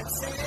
Thank you.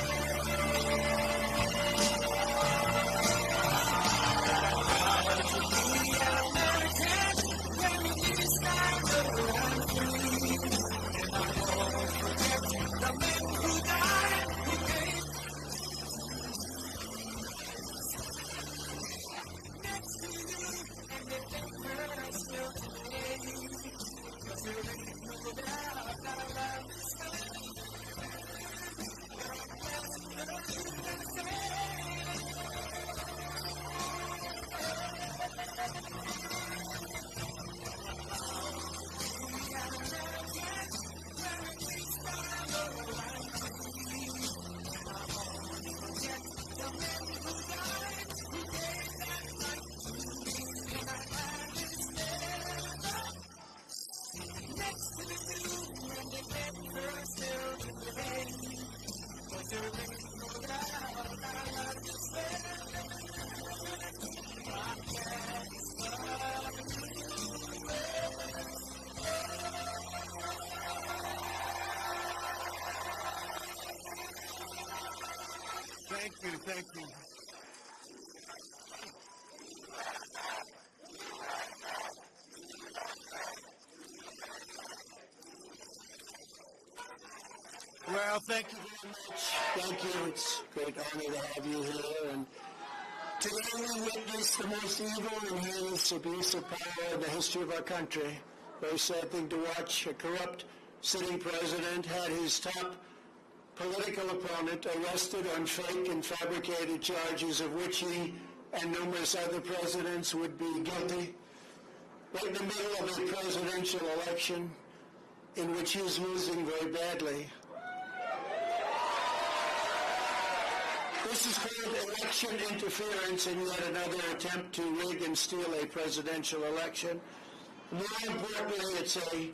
Well, thank you very much. Thank you. It's a great honor to have you here. And today we witness the most evil and heinous abuse of power in the history of our country. Very sad thing to watch. A corrupt sitting president had his top political opponent arrested on fake and fabricated charges of which he and numerous other presidents would be guilty. Right in the middle of a presidential election in which he is losing very badly. This is called election interference and yet another attempt to rig and steal a presidential election. More importantly, it's a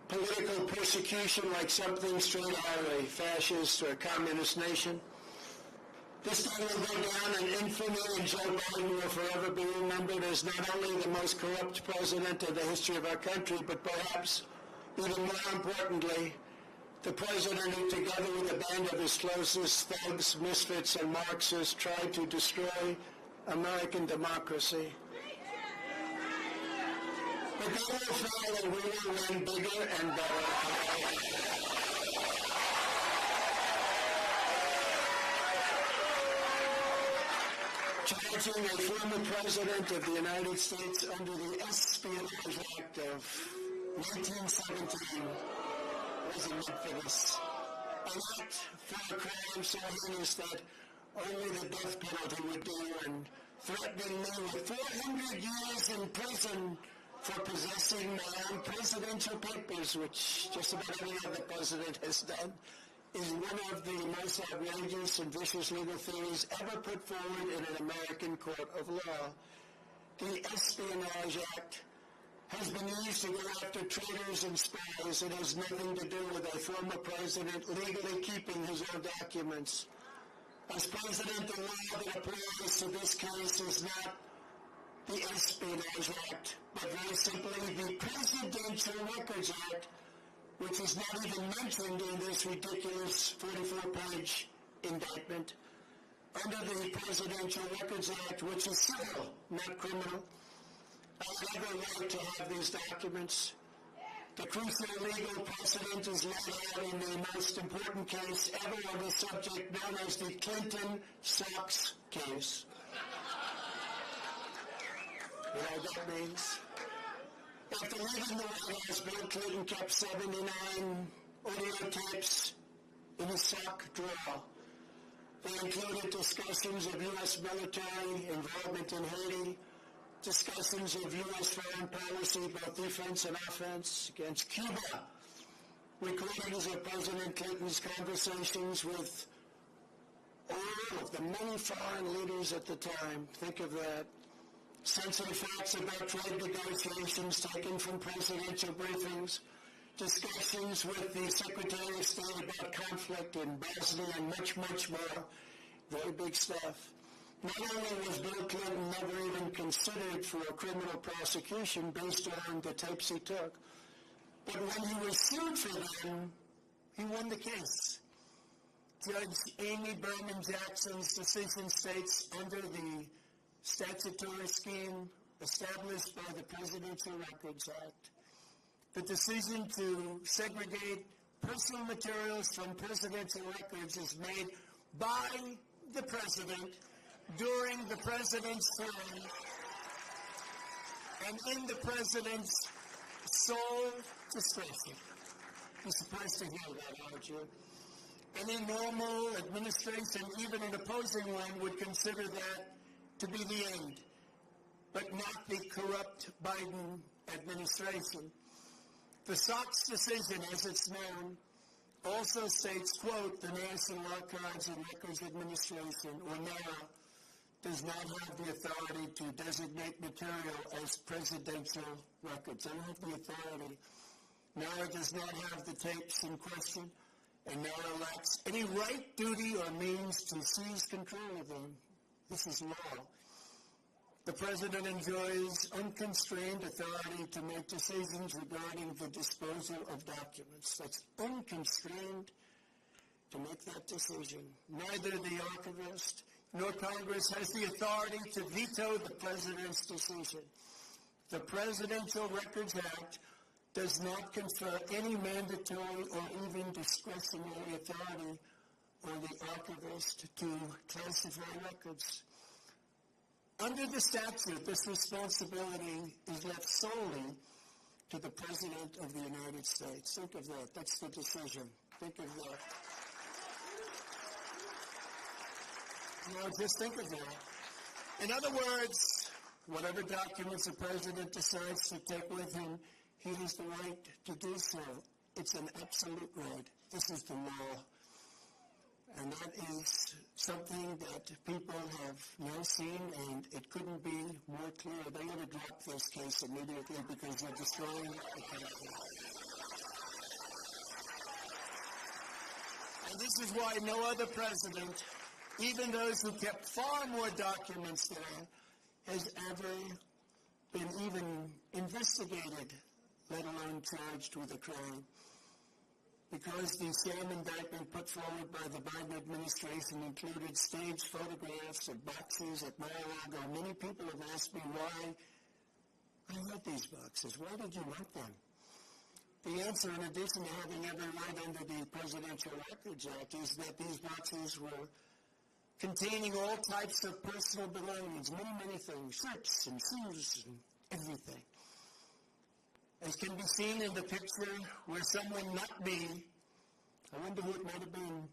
political persecution like something straight out of a fascist or a communist nation. This time will go down in infamy, and Joe Biden will forever be remembered as not only the most corrupt president in the history of our country, but perhaps even more importantly, the president who, together with a band of his closest thugs, misfits, and Marxists, tried to destroy American democracy. But they will fail and we will win bigger and better. Charging a former president of the United States under the Espionage Act of 1917 was a infamous act for a crime so heinous that only the death penalty would do, and threatening me with 400 years in prison for possessing my own presidential papers, which just about any other president has done, is one of the most outrageous and vicious legal theories ever put forward in an American court of law. The Espionage Act has been used to go after traitors and spies. It has nothing to do with a former president legally keeping his own documents. As president, the law that applies to this case is not the Espionage Act, but very simply the Presidential Records Act, which is not even mentioned in this ridiculous 44-page indictment. Under the Presidential Records Act, which is civil, not criminal, I have every right to have these documents. The crucial legal precedent is laid out in the most important case ever on the subject, known as the Clinton Socks case. You know what that means? After leaving the White House, Bill Clinton kept 79 audio tapes in his sock drawer. They included discussions of U.S. military involvement in Haiti, discussions of U.S. foreign policy, both defense and offense, against Cuba, recordings of President Clinton's conversations with all of the many foreign leaders at the time. Think of that. Sensitive facts about trade negotiations taken from presidential briefings, discussions with the Secretary of State about conflict in Bosnia, and much, much more. Very big stuff. Not only was Bill Clinton never even considered for a criminal prosecution based on the tapes he took, but when he was sued for them, he won the case. Judge Amy Berman Jackson's decision states, under the statutory scheme established by the Presidential Records Act, the decision to segregate personal materials from presidential records is made by the President during the President's term and in the President's sole discretion. You're supposed to hear that, aren't you? Any normal administration, even an opposing one, would consider that to be the end, but not the corrupt Biden administration. The SOX decision, as it's known, also states, quote, the National Archives and Records Administration, or NARA, does not have the authority to designate material as presidential records. They don't have the authority. NARA does not have the tapes in question, and NARA lacks any right, duty, or means to seize control of them. This is law. The President enjoys unconstrained authority to make decisions regarding the disposal of documents. That's unconstrained to make that decision. Neither the archivist nor Congress has the authority to veto the President's decision. The Presidential Records Act does not confer any mandatory or even discretionary authority on the archivist to classify records. Under the statute, this responsibility is left solely to the President of the United States. Think of that. That's the decision. Think of that. No, just think of that. In other words, whatever documents the President decides to take with him, he has the right to do so. It's an absolute right. This is the law. And that is something that people have now seen, and it couldn't be more clear. They ought to drop this case immediately because they're destroying the country. And this is why no other president, even those who kept far more documents there, has ever been even investigated, let alone charged with a crime. Because the sham indictment put forward by the Biden administration included staged photographs of boxes at Mar-a-Lago, many people have asked me why I want these boxes. Why did you want them? The answer, in addition to having every right under the Presidential Records Act, is that these boxes were containing all types of personal belongings, many things, shirts and shoes and everything. As can be seen in the picture where someone, not me, I wonder who it might have been,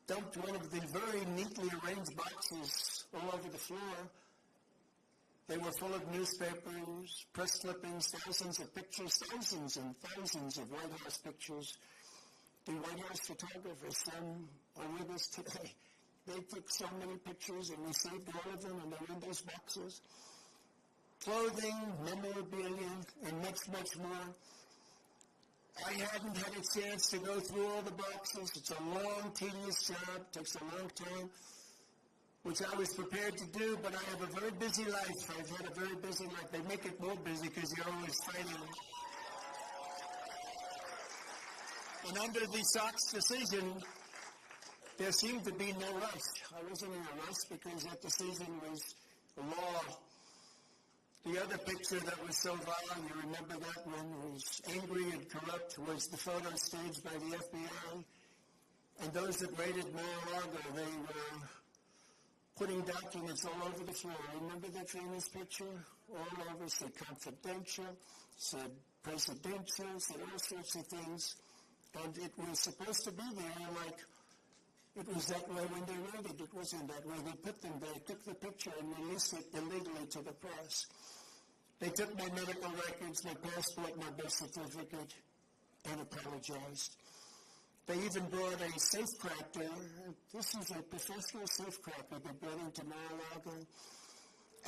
dumped one of the very neatly arranged boxes all over the floor. They were full of newspapers, press clippings, thousands of pictures, thousands and thousands of White House pictures. The White House photographers, some are with us today. They took so many pictures and we saved all of them, and they're in those boxes. Clothing, memorabilia, and much more. I hadn't had a chance to go through all the boxes. It's a long, tedious job. It takes a long time, which I was prepared to do, but I have a very busy life. I've had a very busy life. They make it more busy because you're always fighting. And under the SOX decision, there seemed to be no rush. I wasn't in a rush because that decision was law. The other picture that was so violent, you remember that one, was angry and corrupt, was the photo staged by the FBI. And those that raided Mar-a-Lago, they were putting documents all over the floor. Remember that famous picture? All over, said confidential, said presidential, said all sorts of things. And it was supposed to be there like it was that way when they raided. It wasn't that way. They put them there, took the picture, and released it illegally to the press. They took my medical records, my passport, my birth certificate, and apologized. They even brought a safecracker. This is a professional safecracker they brought into Mar-a-Lago.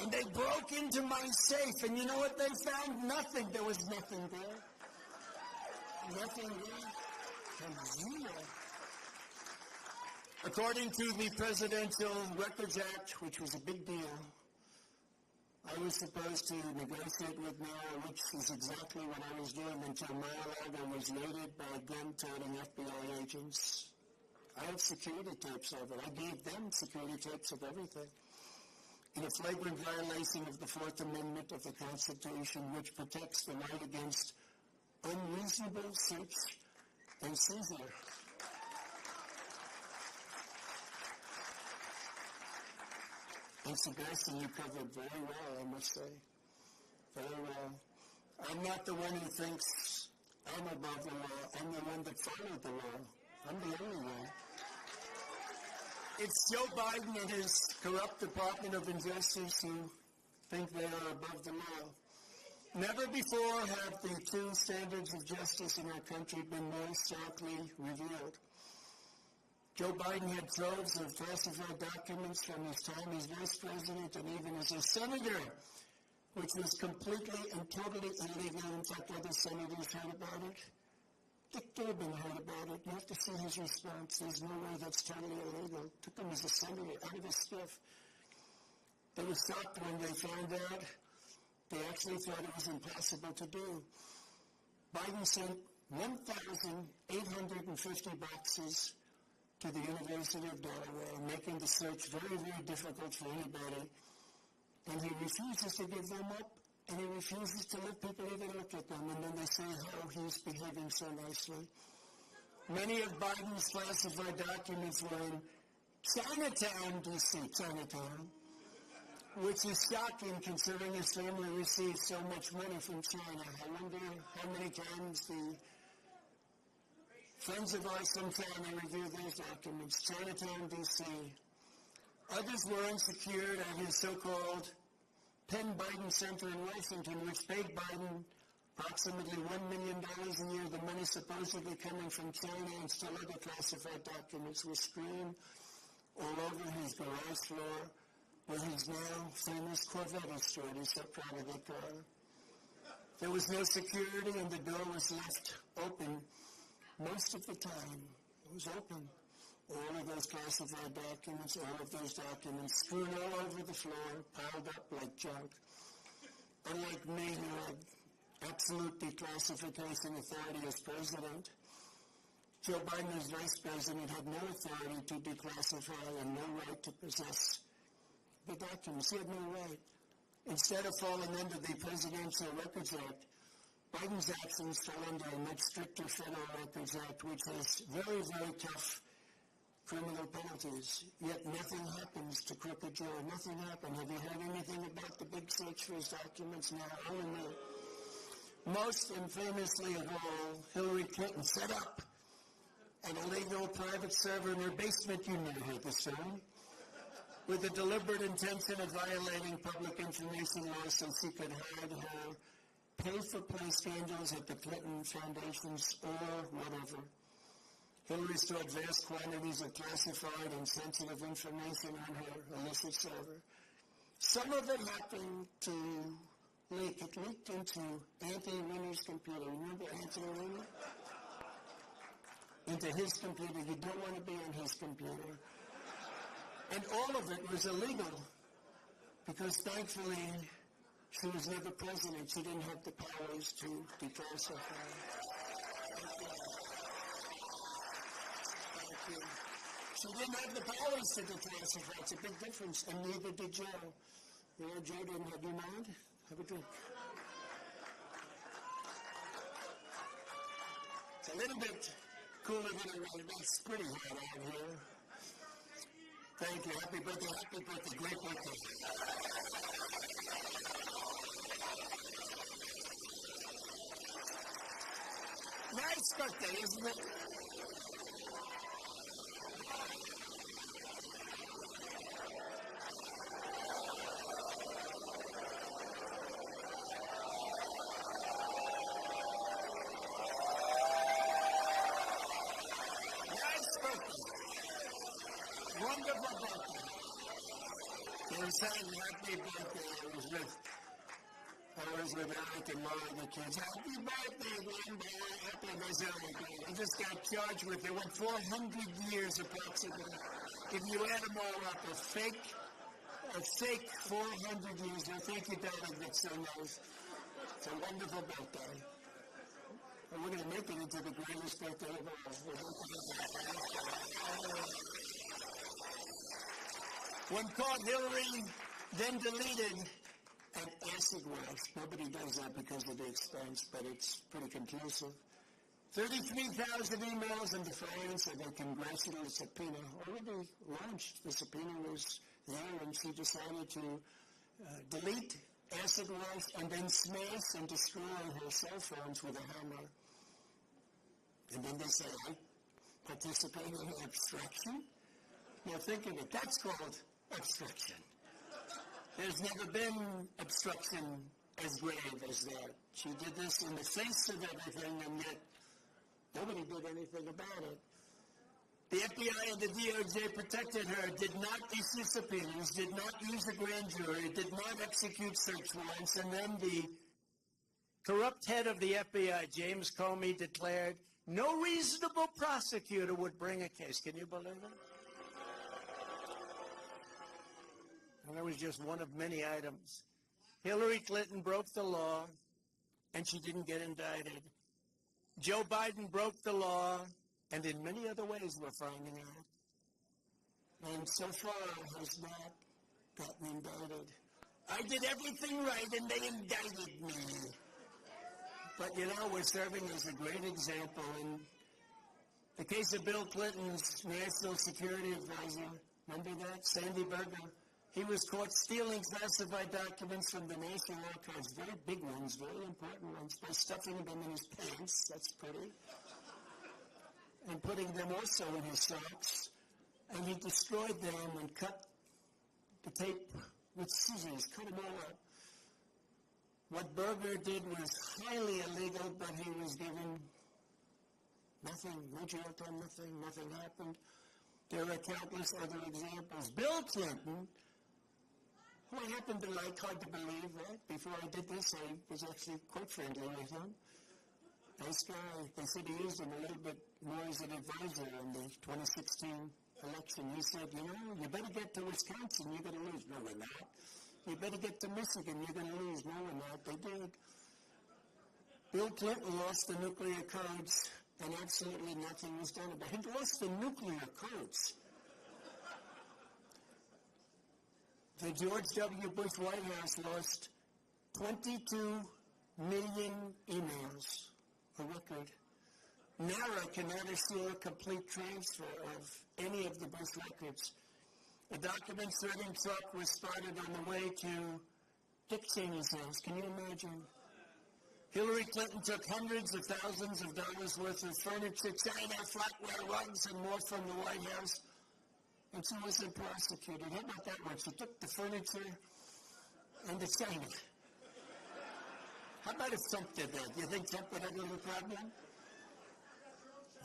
And they broke into my safe, and you know what they found? Nothing. There was nothing there. Nothing there. And zero. According to the Presidential Records Act, which was a big deal, I was supposed to negotiate with NARA, which is exactly what I was doing until Mar-a-Lago was raided by gun-toting FBI agents. I have security tapes of it. I gave them security tapes of everything. In a flagrant violation of the Fourth Amendment of the Constitution, which protects the right against unreasonable search and seizure. And Sebastian, you covered very well, I must say. Very well. I'm not the one who thinks I'm above the law. I'm the one that followed the law. I'm the only one. It's Joe Biden and his corrupt Department of Justice who think they are above the law. Never before have the true standards of justice in our country been more starkly revealed. Joe Biden had troves of classified documents from his time as vice president and even as a senator, which was completely and totally illegal. In fact, other senators heard about it. Dick Durbin heard about it. You have to see his response. There's no way that's totally illegal. Took him as a senator out of his stuff. They were shocked when they found out. They actually thought it was impossible to do. Biden sent 1,850 boxes to the University of Delaware, making the search very, very difficult for anybody. And he refuses to give them up, and he refuses to let people even look at them. And then they say how he's behaving so nicely. Many of Biden's classified documents were in Chinatown, D.C., Chinatown, which is shocking considering his family receives so much money from China. I wonder how many times the friends of ours from China review those documents. Chinatown, D.C. Others were unsecured at his so-called Penn Biden Center in Washington, which paid Biden approximately $1 million a year. The money supposedly coming from China and still other classified documents were screened all over his garage floor, where his now famous Corvette is stored. He's so proud of that car. There was no security, and the door was left open most of the time. It was open. All of those classified documents, all of those documents strewn all over the floor, piled up like junk. Unlike me, who had absolute declassification authority as president, Joe Biden as vice president had no authority to declassify and no right to possess the documents. He had no right. Instead of falling under the Presidential Records Act, Biden's actions fell under a much stricter Federal Records Act, which has very, very tough criminal penalties. Yet nothing happens to Crooked Joe. Nothing happened. Have you heard anything about the big search for his documents now? Only most infamously of all, Hillary Clinton set up an illegal private server in her basement. You never heard the story. With the deliberate intention of violating public information laws so she could hide her pay-for-play scandals at the Clinton Foundations or whatever. Hillary stored vast quantities of classified and sensitive information on her illicit server. Some of it happened to leak. It leaked into Anthony Weiner's computer. Remember Anthony Weiner? Into his computer. You don't want to be on his computer. And all of it was illegal because, thankfully, she was never president. She didn't have the powers to declassify. Thank you. She didn't have the powers to declassify. It's a big difference, and neither did Joe. You know, Joe didn't have your mind. Have a drink. It's a little bit cooler than it was. It's pretty hot out here. Thank you. Happy birthday, great birthday. Nice birthday, isn't it? Nice birthday. Wonderful birthday. They were saying happy birthday. I was with Eric and Laura, the kids. Happy birthday, Grandpa. Happy birthday. I just got charged with, they went 400 years approximately. If you add them all up, a fake 400 years. Well, thank you, darling. That's so nice. It's a wonderful birthday. And we're going to make it into the greatest decade of all. When caught, Hillary then deleted an acid wash. Nobody does that because of the expense, but it's pretty conclusive. 33,000 emails in defiance of a congressional subpoena already launched. The subpoena was there, and she decided to delete acid wash and then smash and destroy her cell phones with a hammer. And then they say, I participate in obstruction? Now think of it. That's called obstruction. There's never been obstruction as grave as that. She did this in the face of everything, and yet nobody did anything about it. The FBI and the DOJ protected her, did not issue subpoenas, did not use a grand jury, did not execute search warrants, and then the corrupt head of the FBI, James Comey, declared no reasonable prosecutor would bring a case. Can you believe it? And that was just one of many items. Hillary Clinton broke the law, and she didn't get indicted. Joe Biden broke the law, and in many other ways we're finding out. And so far has not gotten indicted. I did everything right, and they indicted me. But, you know, we're serving as a great example. In the case of Bill Clinton's national security advisor, remember that? Sandy Berger. He was caught stealing classified documents from the National Archives, very big ones, very important ones, by stuffing them in his pants, that's pretty, and putting them also in his socks. And he destroyed them and cut the tape with scissors, cut them all up. What Berger did was highly illegal, but he was given nothing, no jail time, nothing happened. There are countless other examples. Bill Clinton, who I happen to like, hard to believe, right? Before I did this, I was actually quite friendly with him. Nice guy. They said he used him a little bit more as an advisor in the 2016 election. He said, you know, you better get to Wisconsin, you're going to lose. No, we're not. You better get to Michigan, you're going to lose. No, we're not. They did. Bill Clinton lost the nuclear codes, and absolutely nothing was done about it. He lost the nuclear codes. The George W. Bush White House lost 22 million emails, a record. NARA cannot assure complete transfer of any of the Bush records. A document-serving truck was spotted on the way to Dick Cheney's house. Can you imagine? Hillary Clinton took hundreds of thousands of dollars worth of furniture, China, flatware rugs, and more from the White House, and she wasn't prosecuted. How about that one? She took the furniture and the China. How about if Trump did that? Do you think Trump would have a little problem?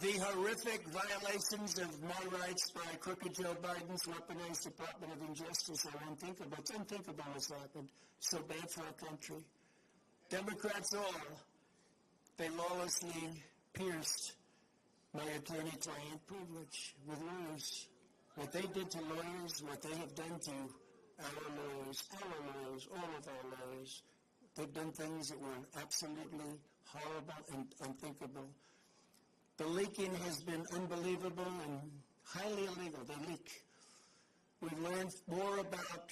The horrific violations of my rights by crooked Joe Biden's weaponized Department of Injustice are unthinkable. It's unthinkable what's happened. So bad for our country. Democrats all, they lawlessly pierced my attorney-client privilege with lawyers. What they did to lawyers, what they have done to our lawyers, all of our lawyers, they've done things that were absolutely horrible and unthinkable. The leaking has been unbelievable and highly illegal. They leak. We've learned more about,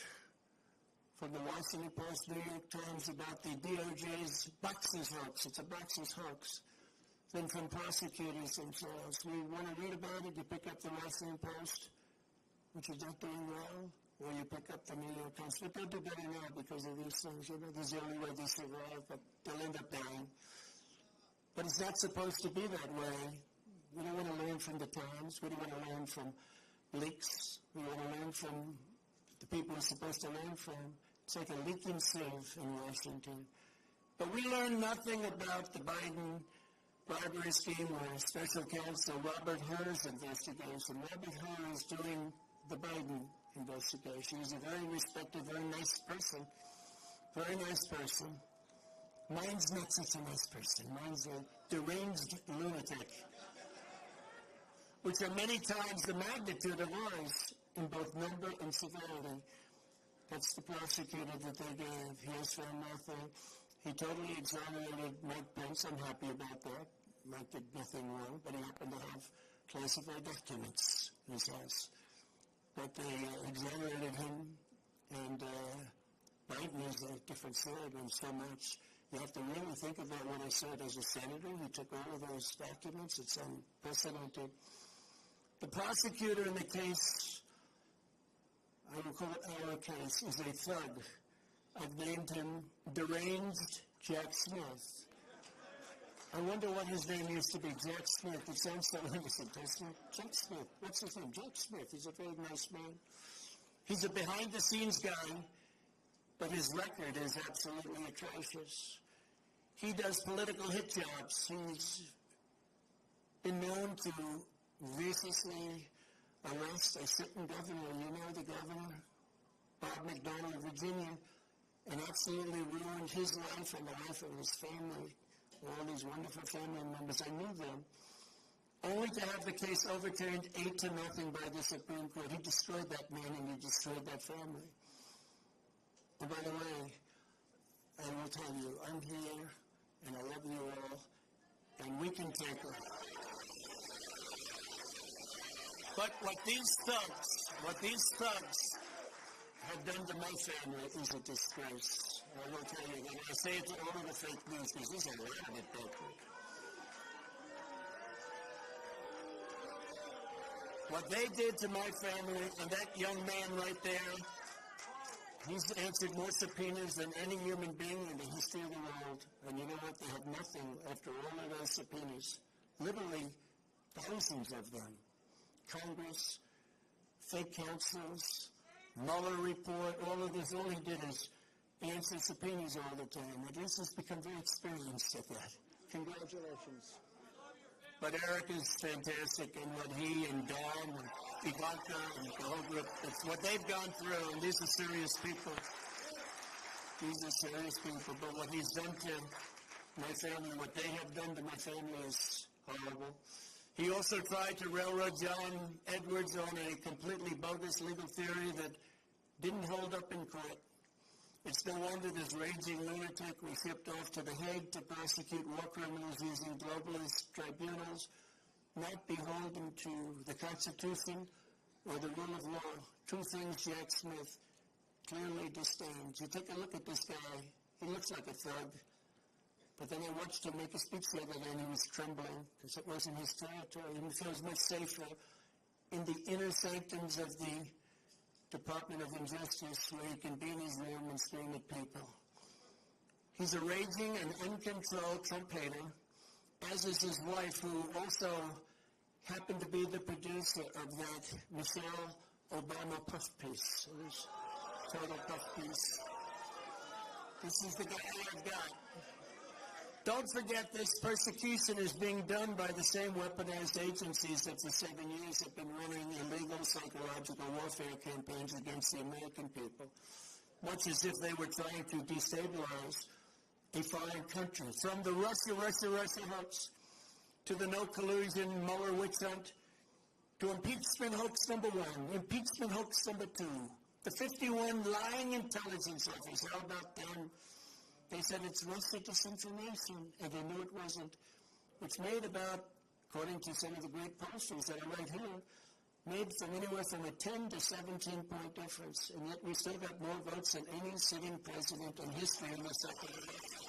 from the Washington Post, New York Times, about the DOJ's boxes hoax. It's a boxes hoax. Than from prosecutors themselves. We want to read about it. You pick up the Washington Post, which is not doing well, or you pick up the New York Times. But they'll do better now because of these things. You know, this is the only way they survive, but they'll end up dying. But it's not supposed to be that way. We don't want to learn from the Times. We don't want to learn from leaks. We want to learn from the people we're supposed to learn from. It's like a leaking sieve in Washington. But we learned nothing about the Biden bribery scheme or special counsel Robert Hur's investigation. Robert Hur is doing the Biden investigation. He's a very respected, very nice person. Very nice person. Mine's not such a nice person. Mine's a deranged lunatic, which are many times the magnitude of ours in both number and severity. That's the prosecutor that they gave. He has found nothing. He totally exonerated Mike Pence. I'm happy about that. Mike did nothing wrong, but he happened to have classified documents in his house. But they exonerated him, and Biden is a different story than so much. You have to really think about what I said as a senator. He took all of those documents. It's unprecedented. The prosecutor in the case, I will call it our case, is a thug. I've named him Deranged Jack Smith. I wonder what his name used to be, Jack Smith. It sounds so innocent, doesn't it? Jack Smith. What's his name? Jack Smith. He's a very nice man. He's a behind-the-scenes guy, but his record is absolutely atrocious. He does political hit jobs. He's been known to viciously arrest a sitting governor. You know the governor, Bob McDonnell of Virginia, and absolutely ruined his life and the life of his family. All these wonderful family members, I knew them, only to have the case overturned 8-0 by the Supreme Court. He destroyed that man and he destroyed that family. And by the way, I will tell you, I'm here and I love you all, and we can take it. But what these thugs have done to my family is a disgrace. I will tell you, and I say it to all of the fake news, because there's a lot of it back there. What they did to my family, and that young man right there, he's answered more subpoenas than any human being in the history of the world. And you know what? They have nothing after all of those subpoenas. Literally thousands of them. Congress, fake counsels, Mueller report, all of this. All he did is answer subpoenas all the time. At least he's become very experienced at that. Congratulations. But Eric is fantastic, and what he and Dawn and Ivanka and the whole group, it's what they've gone through, and these are serious people. These are serious people, but what he's done to my family, what they have done to my family is horrible. He also tried to railroad John Edwards on a completely bogus legal theory that didn't hold up in court. It's no wonder this raging lunatic was shipped off to The Hague to prosecute war criminals using globalist tribunals, not beholden to the Constitution or the rule of law. Two things Jack Smith clearly disdains. You take a look at this guy. He looks like a thug. But then I watched him make a speech the other day, and he was trembling because it wasn't his territory. He feels much safer in the inner sanctums of the Department of Injustice, where he can be in his room and scream at people. He's a raging and uncontrolled Trump hater, as is his wife, who also happened to be the producer of that Michelle Obama puff piece. It was total puff piece. This is the guy I've got. Don't forget, this persecution is being done by the same weaponized agencies that for 7 years have been running illegal psychological warfare campaigns against the American people, much as if they were trying to destabilize a foreign country. From the Russia hoax to the no collusion Mueller witch hunt to impeachment hoax number 1, impeachment hoax number 2, the 51 lying intelligence officers. How about them? They said it's Russia disinformation, and they knew it wasn't. It's made about, according to some of the great pollsters that are right here, made from anywhere from a 10 to 17-point difference, and yet we still got more votes than any sitting president in history in the second election.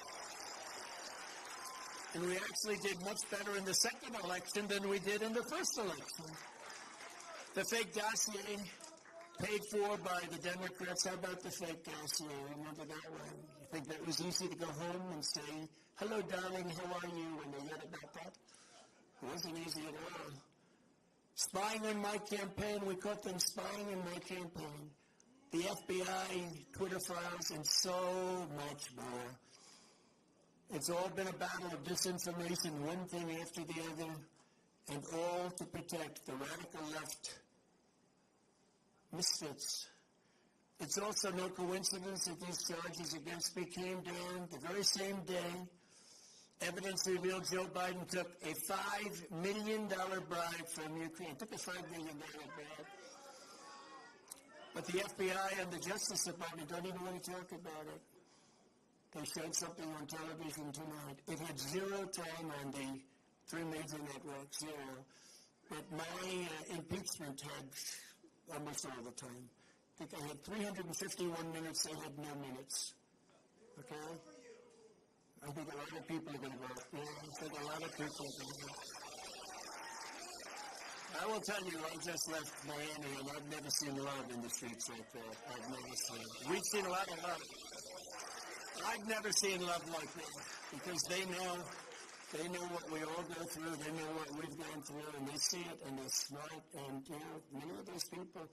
And we actually did much better in the second election than we did in the first election. The fake dossier paid for by the Democrats. How about the fake dossier? Remember that one? You think that was easy to go home and say, hello, darling, how are you, when they read about that? It wasn't easy at all. Spying on my campaign, we caught them spying on my campaign. The FBI, Twitter files, and so much more. It's all been a battle of disinformation, one thing after the other, and all to protect the radical left misfits. It's also no coincidence that these charges against me came down the very same day. Evidence revealed Joe Biden took a $5 million bribe from Ukraine. Took a $5 million bribe. But the FBI and the Justice Department don't even want to talk about it. They showed something on television tonight. It had zero time on the 3 major networks, 0. But my impeachment had almost all the time. I think I had 351 minutes, they had no minutes. Okay? I think a lot of people are going to vote. Yeah, I think a lot of people are going to vote. I will tell you, I just left Miami, and I've never seen love in the streets like that. I've never seen it. We've seen a lot of love. I've never seen love like that, because they know what we all go through, they know what we've gone through, and they see it, and they're smart, and, you know, many of those people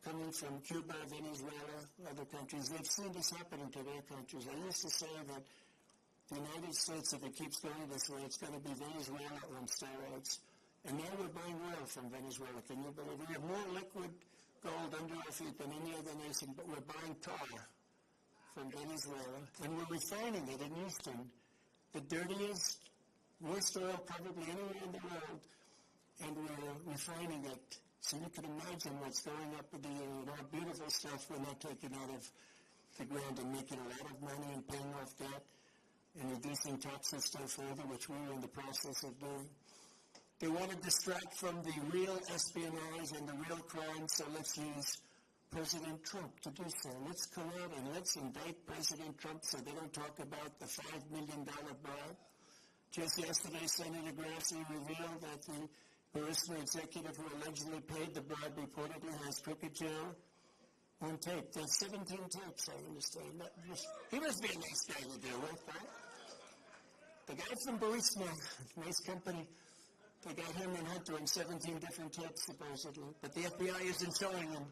coming from Cuba, Venezuela, other countries, they've seen this happening to their countries. I used to say that the United States, if it keeps going this way, it's going to be Venezuela on steroids. And now we're buying oil from Venezuela. Can you believe it? We have more liquid gold under our feet than any other nation, but we're buying tar from Venezuela, and we're refining it in Houston, the dirtiest, worst oil probably anywhere in the world, and we're refining it. So you can imagine what's going up with our beautiful stuff we're not taking out of the ground and making a lot of money and paying off debt and reducing taxes still further, which we're in the process of doing. They want to distract from the real espionage and the real crime, so let's use President Trump to do so. Let's go out and let's indict President Trump so they don't talk about the $5 million bribe. Just yesterday, Senator Grassley revealed that the Burisma executive who allegedly paid the bribe reportedly has crooked jail on tape. There's 17 tapes, I understand. He must be a nice guy to deal with, right? The guy from Burisma, nice company, they got him and Hunter in 17 different tapes, supposedly. But the FBI isn't showing them.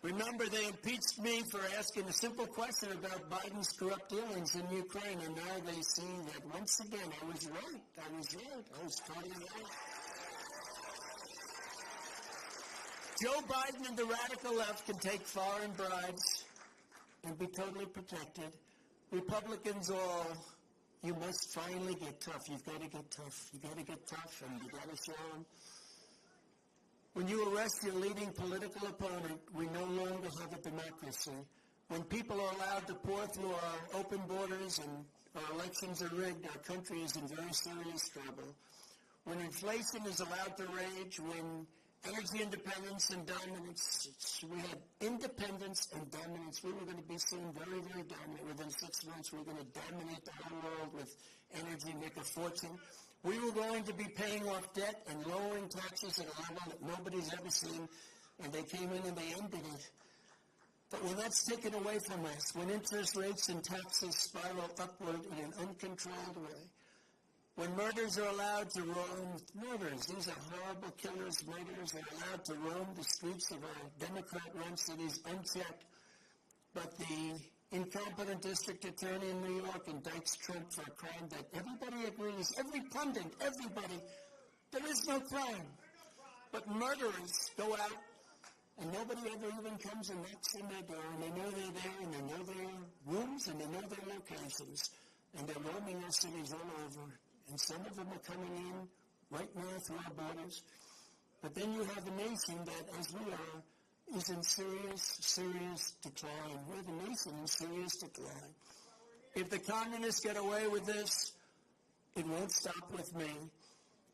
Remember, they impeached me for asking a simple question about Biden's corrupt dealings in Ukraine, and now they see that once again I was right. I was totally right. Joe Biden and the radical left can take foreign bribes and be totally protected. Republicans all, you must finally get tough. You've got to get tough. You've got to get tough, and you've got to show them. When you arrest your leading political opponent, we no longer have a democracy. When people are allowed to pour through our open borders and our elections are rigged, our country is in very serious trouble. When inflation is allowed to rage, when energy independence and dominance, we had independence and dominance. We were going to be seen very, very dominant. Within 6 months, we were going to dominate the whole world with energy, make a fortune. We were going to be paying off debt and lowering taxes at a level that nobody's ever seen, and they came in and they ended it. But when that's taken away from us, when interest rates and taxes spiral upward in an uncontrolled way, when murders are allowed to roam, these are horrible killers, murderers are allowed to roam the streets of our Democrat-run cities unchecked, but the incompetent district attorney in New York indicts Trump for a crime that everybody agrees, every pundit, everybody, there is no crime. But murderers go out, and nobody ever even comes and knocks on their door, and they know they're there, and they know their rooms, and they know their locations, and they're roaming our cities all over. And some of them are coming in right now through our borders. But then you have a nation that, as we are, is in serious, serious decline. We're the nation in serious decline. If the communists get away with this, it won't stop with me.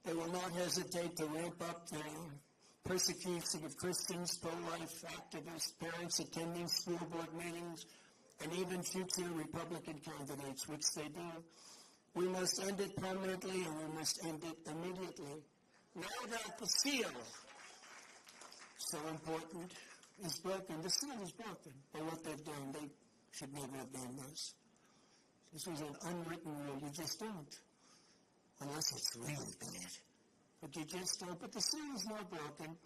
They will not hesitate to ramp up their persecution of Christians, pro-life activists, parents attending school board meetings, and even future Republican candidates, which they do. We must end it permanently, and we must end it immediately. Now that the seal, so important, is broken. The seal is broken by what they've done. They should never have done this. This was an unwritten rule. You just don't. Unless it's really bad. But you just don't. But the seal is now broken.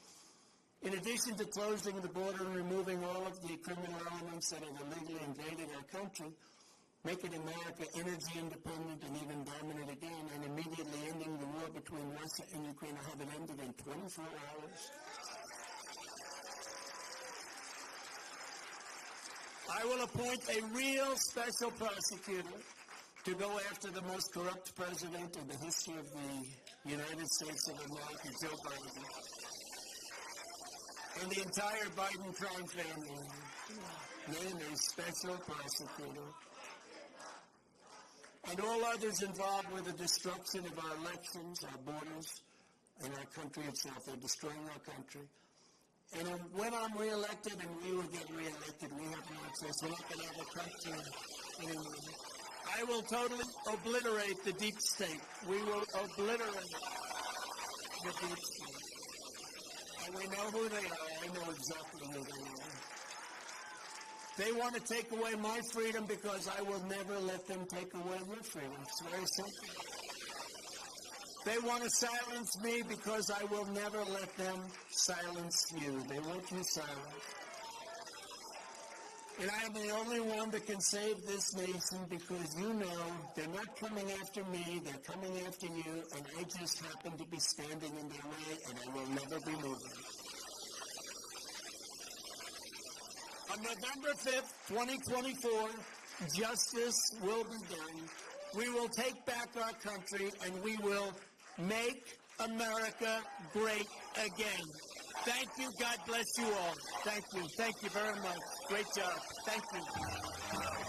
In addition to closing the border and removing all of the criminal elements that have illegally invaded our country, making America energy independent and even dominant again, and immediately ending the war between Russia and Ukraine. I have it ended in 24 hours. I will appoint a real special prosecutor to go after the most corrupt president in the history of the United States of America, Joe Biden, and the entire Biden crime family. Name a special prosecutor. and all others involved with the destruction of our elections, our borders, and our country itself. They're destroying our country. And when I'm reelected, and we will get reelected, we have no access. We're not going to have a country anymore. I will totally obliterate the deep state. We will obliterate the deep state. And we know who they are. I know exactly who they are. They want to take away my freedom because I will never let them take away your freedom. It's very simple. They want to silence me because I will never let them silence you. They want you silenced. And I am the only one that can save this nation because you know they're not coming after me, they're coming after you, and I just happen to be standing in their way, and I will never be moving. On November 5th, 2024, justice will be done. We will take back our country, and we will make America great again. Thank you. God bless you all. Thank you. Thank you very much. Great job. Thank you.